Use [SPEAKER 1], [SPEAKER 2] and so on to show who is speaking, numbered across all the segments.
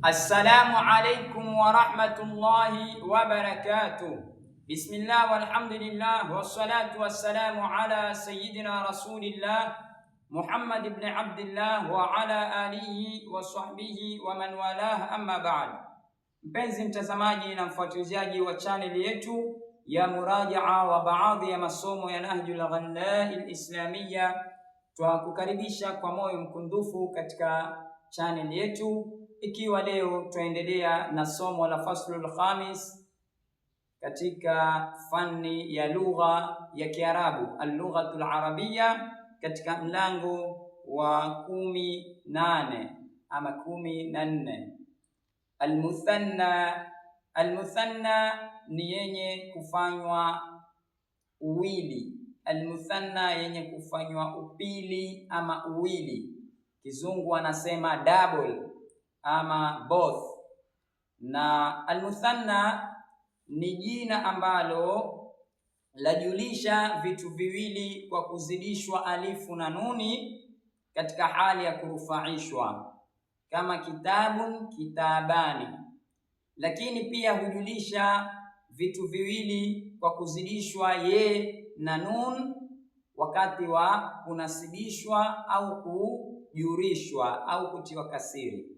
[SPEAKER 1] Assalamu alaikum wa rahmatullahi wa barakatuh. Bismillah walhamdulillah wassalatu wassalamu ala sayyidina rasulillah Muhammad ibn Abdillah wa ala alihi wa sahbihi wa man walah, amma ba'd. Mpenzi mtazamaji na mfuatiliaji wa chaneli yetu ya murajaa wa baadhi ya masomo ya Nahjul Ghanai al-Islamiyya, twakukaribisha kwa moyo mkundufu katika chaneli yetu, ikiwa leo tuendelea na somo la faslul khamis katika fani ya lugha ya Kiarabu, al-lughatul arabiyya, katika mlango wa 18 ama 14. Al-muthanna. Al-muthanna ni yenye kufanywa uwili. Al-muthanna yenye kufanywa upili ama uwili. Kizungu anasema double ama both. Na al-muthanna ni jina ambalo lajulisha vitu viwili kwa kuzidishwa alifu na nuni katika hali ya kurufaishwa, kama kitabun, kitabani. Lakini pia hujulisha vitu viwili kwa kuzidishwa ye na nun wakati wa kunasibishwa au kujurishwa au kutiwa kasiri.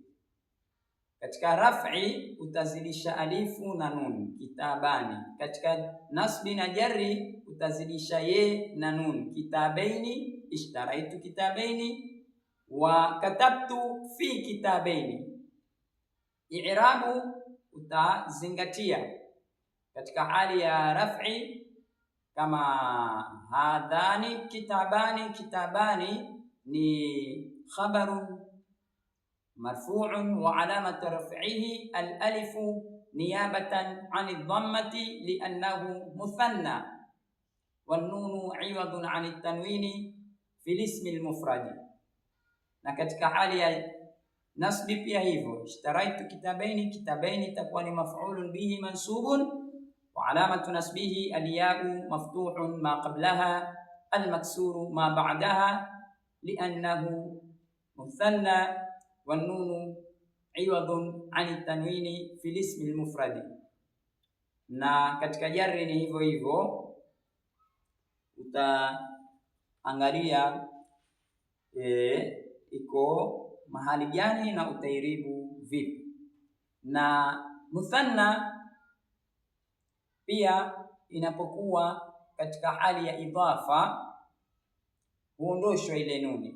[SPEAKER 1] Katika raf'i utazidisha alifu na nun, kitabani. Katika nasbi na jarri utazidisha ye na nun, kitabaini, ishtaraitu kitabaini wa katabtu fi kitabaini. I'rabu utazingatia katika hali ya raf'i, kama hadhani kitabani. Kitabani ni khabarun marfu'un wa alamatu raf'ihi al-alifu niyabatan 'ani ad-dammati li'annahu muthanna, wan-nunu 'iwadun 'ani at-tanwini fi al-ismi al-mufrad. Na katika hali ya nasbi pia hivyo, ishtaraitu kitabaini, kitabaini itakuwa ni maf'ulun bihi mansubun wa alamatu nasbihi al-ya'u maftuhun ma qablaha al-maksuru ma ba'daha li'annahu muthanna, wan-nunu 'iwadun 'ani at-tanwini fi al-ismi al-mufrad. Na katika jarri ni hivyo hivyo, utaangalia iko mahali gani na utairibu vipi. Na muthanna pia inapokuwa katika hali ya idhafa huondoshwa ile nuni,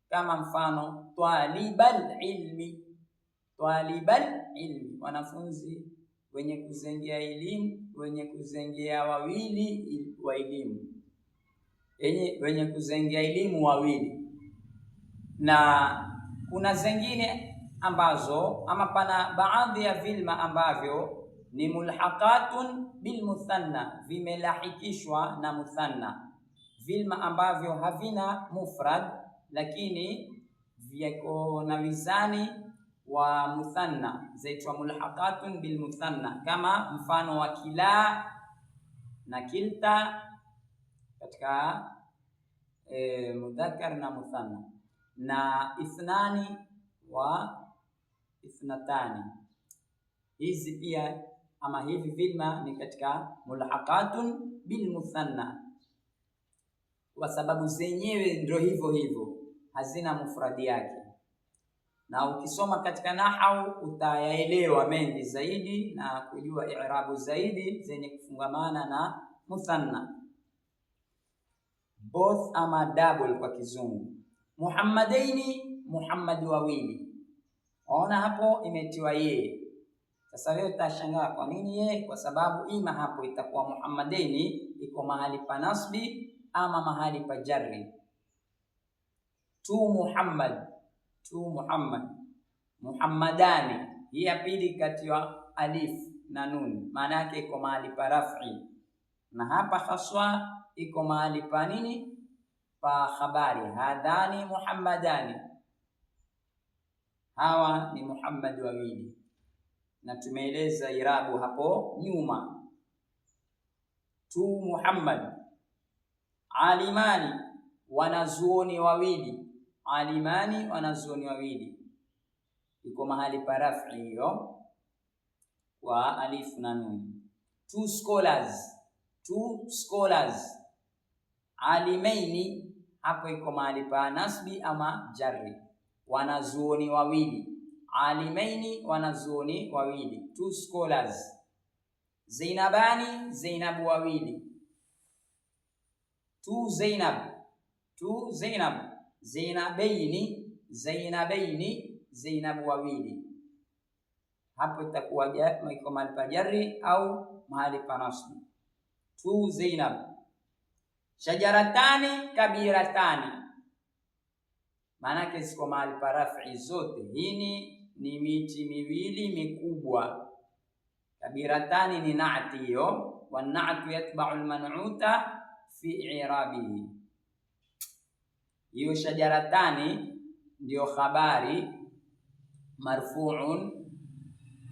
[SPEAKER 1] kama mfano talibal ilmi. Talibal ilmi, wanafunzi wenye kuzengea elimu, wenye kuzengea wawili wa elimu, wenye kuzengea elimu wawili. Na kuna zengine ambazo ama pana baadhi ya vilma ambavyo ni mulhaqatun bil muthanna, vimelahikishwa na muthanna, vilma ambavyo havina mufrad lakini vyako na wizani wa muthanna, zaitwa mulhaqatun bil muthanna, kama mfano wa kila na kilta katika mudhakkar na muthanna, na ithnani wa ithnatani. Hizi pia ama hivi vilma ni katika mulhaqatun bil muthanna, kwa sababu zenyewe ndio hivyo hivyo, hazina mufradi yake. Na ukisoma katika nahau utayaelewa mengi zaidi na kujua i'rabu zaidi zenye kufungamana na muthanna, both ama double kwa kizungu. Muhammadaini, Muhammad wawili. Ona hapo imetiwa ye. Sasa wewe utashangaa kwa nini ye? Kwa sababu ima hapo itakuwa Muhammadaini iko mahali pa nasbi ama mahali pa jarri. Tu Muhammad, tu Muhammad. Muhammadani, hii ya pili katiwa alif na nun, maana yake iko mahali pa raf'i. Na hapa haswa iko mahali pa nini? Pa khabari. Hadhani Muhammadani, hawa ni Muhammad wawili, na tumeeleza irabu hapo nyuma. Tu Muhammad. Alimani, wanazuoni wawili. Alimani, wanazuoni wawili. iko mahali pa raf'i hiyo kwa alif na nun. Two scholars. Alimaini hapo iko mahali pa nasbi ama jarri. Wanazuoni wawili. Alimaini, wanazuoni wawili. Two scholars. Zainabani, Zainabu wawili. Two Zainab. Zainabaini, Zainabu wawili. Hapo itakuwa iko mahali pa jarri au mahali pa nasbi. Two Zainab. Shajaratani kabiratani, maanake ziko mahali pa raf'i zote. Hii ni miti miwili mikubwa. Kabiratani ni na'ti hiyo, wan na'tu yatba'u al-man'uta fi i'rabihi. Hiyo shajaratani ndio khabari marfu'un,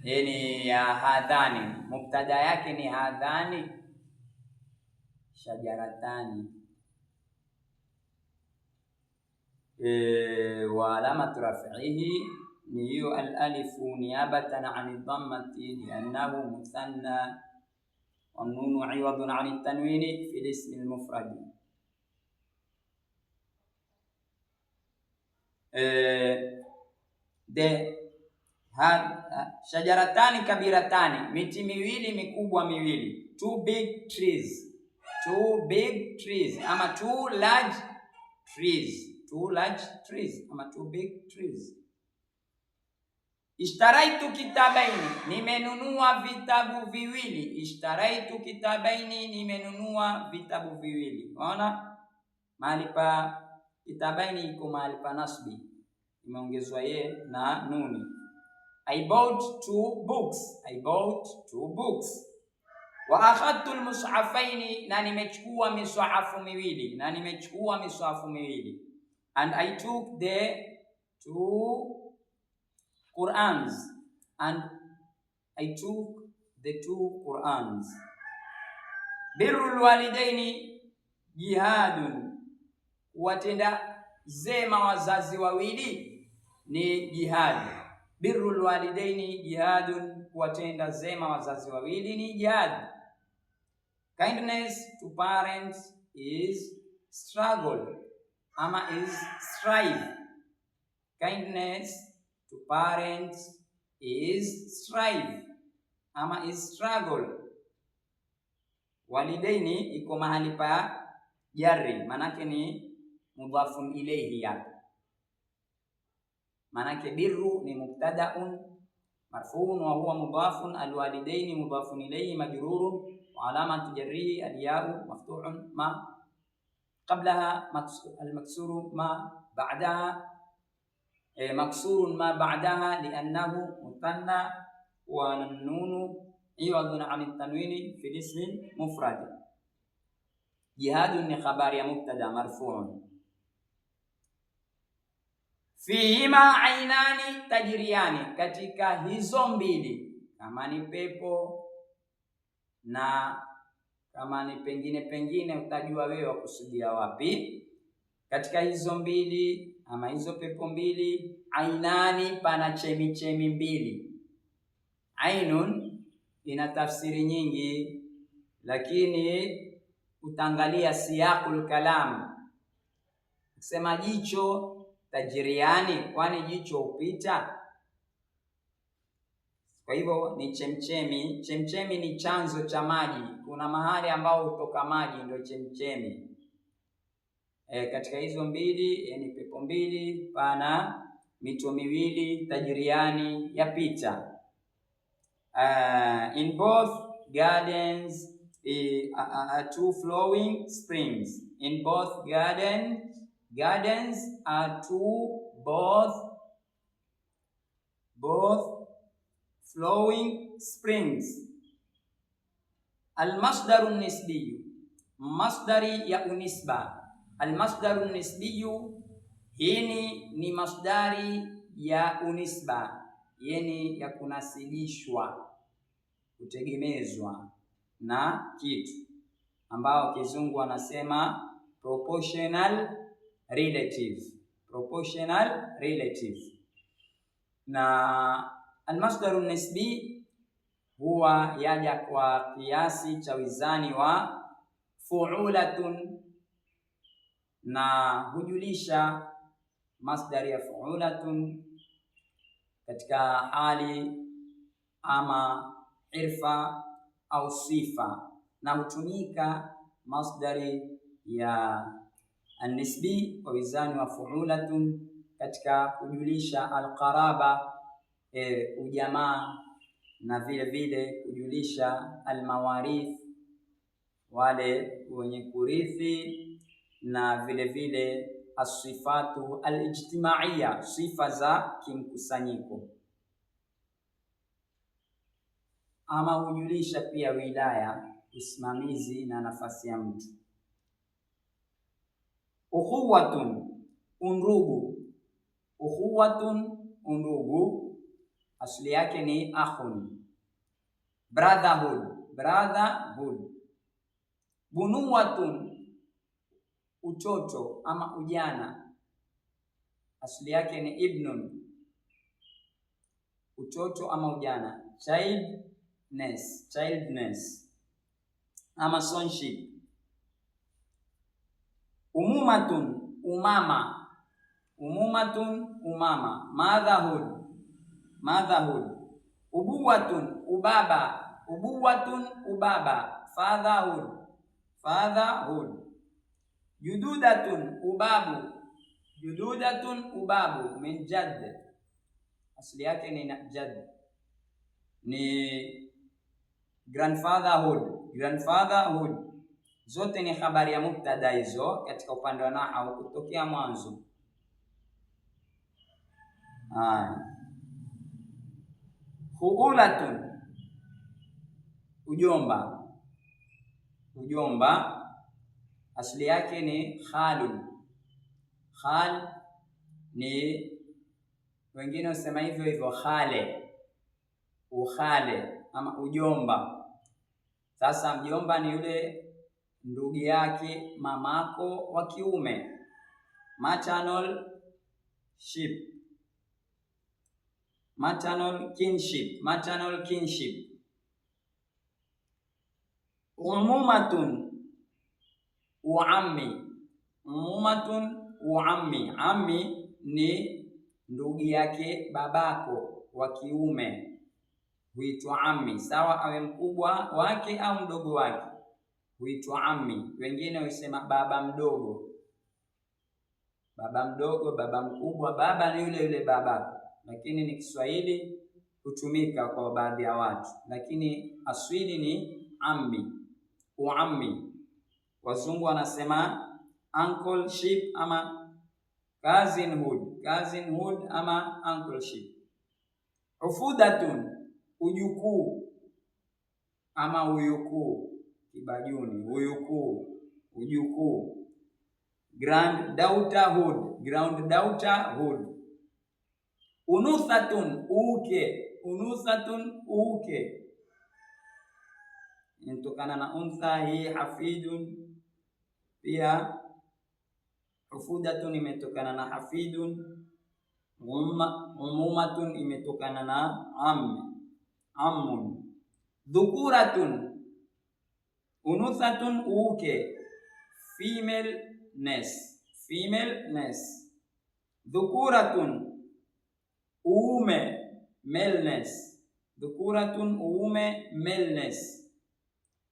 [SPEAKER 1] yani ya hadhani, mubtada yake ni hadhani shajaratani. Wa alamat raf'ihi ni hiyo al-alifu niyabatan 'ani dhammati li'annahu muthanna, wa nunu 'iwadun 'ani at-tanwini fi al-ism al-mufrad. Shajaratani kabiratani, miti miwili mikubwa miwili. Two big trees ama two large trees ama two big trees. Ishtaraitu kitabaini, nimenunua vitabu viwili. Unaona mahali pa kitabaini iko mahali pa nasbi, imeongezwa ye na nuni. I bought two books. Wa akhadtu al-mushafaini, na nimechukua mishafu miwili. And I took the two Qur'ans. Birrul walidaini jihadun, kuwatenda zema wazazi wawili ni jihad. Birrul walidaini jihadun, kuwatenda zema wazazi wawili ni jihad. Kindness to parents is struggle ama is strive. Kindness to parents is strive ama is struggle. Walidaini iko mahali pa jarri, manake ni mudhafun ilayhi yake. Manake birru ni mubtada'un marfu'un wa huwa mudhafun, alwalidaini mudhafun ilayhi majrurun wa alamatu jarrihi al-ya'u maftuhun ma qablaha al-maksuru ma ba'daha maksurun ma ba'daha li'annahu muthanna wa an-nunu iwadun 'ani at-tanwini fi al-ism mufrad. Jihadun ni khabari ya mubtada marfu'un. Fihima ainani tajriyani, katika hizo mbili, kama ni pepo na kama ni pengine utajua wewe wakusudia wapi. Katika hizo mbili ama hizo pepo mbili, ainani pana chemichemi mbili. Ainun ina tafsiri nyingi, lakini utaangalia siyaqul kalam. Kusema jicho tajiriani, kwani jicho upita. Kwa hivyo ni chemchemi. Chemchemi ni chanzo cha maji, kuna mahali ambao hutoka maji ndio chemchemi. Katika hizo mbili, yani pepo mbili, pana mito miwili tajiriani yapita. In both gardens two flowing springs. In both gardens are both flowing springs. Al-masdaru nisbiyu, masdari ya unisba. Al-masdaru nisbiyu, hii ni masdari ya unisba, yani ya kunasibishwa, kutegemezwa na kitu, ambao kizungu wanasema proportional relative. Na almasdaru nisbi huwa yaja kwa kiasi cha wizani wa fu'ulatun, na hujulisha masdari ya fu'ulatun katika hali ama irfa au sifa, na hutumika masdari ya an-nisbi kwa wizani wa fu'ulatun katika kujulisha alqaraba, ujamaa, na vile vile kujulisha almawarith, wale wenye kurithi, na vile vile asifatu alijtimaiya, sifa za kimkusanyiko. Ama hujulisha pia wilaya, usimamizi na nafasi ya mtu. Ukhuwatun, undugu. Ukhuwatun, undugu, asili yake ni akhun. Brotherhood, brotherhood. Bunuwatun, utoto ama ujana, asili yake ni ibnun, utoto ama ujana. Childness, childness ama sonship. Umumatun, umama. Umumatun, umama. Motherhood, motherhood. Ubuwatun, ubaba. Ubuwatun, ubaba. Fatherhood, fatherhood. Jududatun, ubabu. Jududatun, ubabu. Min jadd, asili yake ni jadd, ni grandfatherhood, grandfatherhood. Zote ni habari ya mubtada hizo katika upande wa nahwu kutokea mwanzo. Khuulatun, ujomba. Ujomba, asili yake ni khalun. Khal ni, wengine usema hivyo hivyo, khale, ukhale ama ujomba. Sasa mjomba ni yule ndugu yake mamako wa kiume, maternal ship, maternal kinship, maternal kinship. Umumatun, uammi. Umumatun, uammi. Ammi ni ndugu yake babako wa kiume, huitwa ammi, sawa awe mkubwa wake au mdogo wake, huitwa ammi. Wengine husema baba mdogo, baba mdogo, baba mkubwa. Baba ni yule yule babako, lakini ni Kiswahili hutumika kwa baadhi ya watu, lakini asili ni ammi, uammi. Wazungu wanasema uncleship ama cousinhood, cousinhood ama uncleship. Ufudatun, ujukuu ama uyukuu, Kibajuni, uyukuu, ujukuu. Granddaughterhood, granddaughterhood. Unuthatun, uuke. Unuthatun, uuke, inatokana na untha, hii hafidun. Pia ufudatun imetokana na hafidun. Umumatun imetokana na ammun. Dhukuratun, unuthatun, uuke, femaleness, femaleness. Dhukuratun, uume, maleness. Dhukuratun, uume, maleness.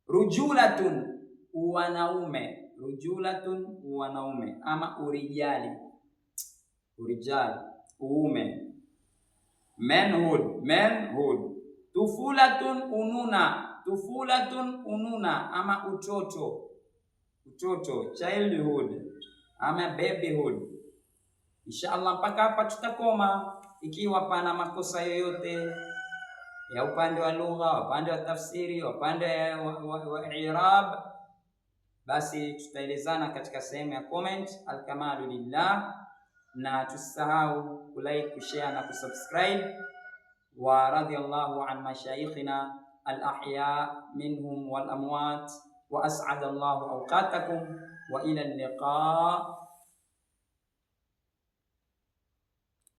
[SPEAKER 1] Rujulatun, uwanaume. Rujulatun, uwanaume ama urijali, urijali, uume. Manhood, manhood. Tufulatun, ununa. Tufulatun, ununa ama utoto, utoto, childhood ama babyhood. Inshallah mpaka hapa tutakoma. Ikiwa pana makosa yoyote ya upande wa lugha, upande wa tafsiri, upande wa i'rab, basi tutaelezana katika sehemu ya comment. Alkamalu lillah, na tusisahau kulike, kushare na kusubscribe. Wa radiyallahu an mashayikhina al-ahya minhum wal amwat, wa as'ada Allahu awqatakum wa ila al-liqa.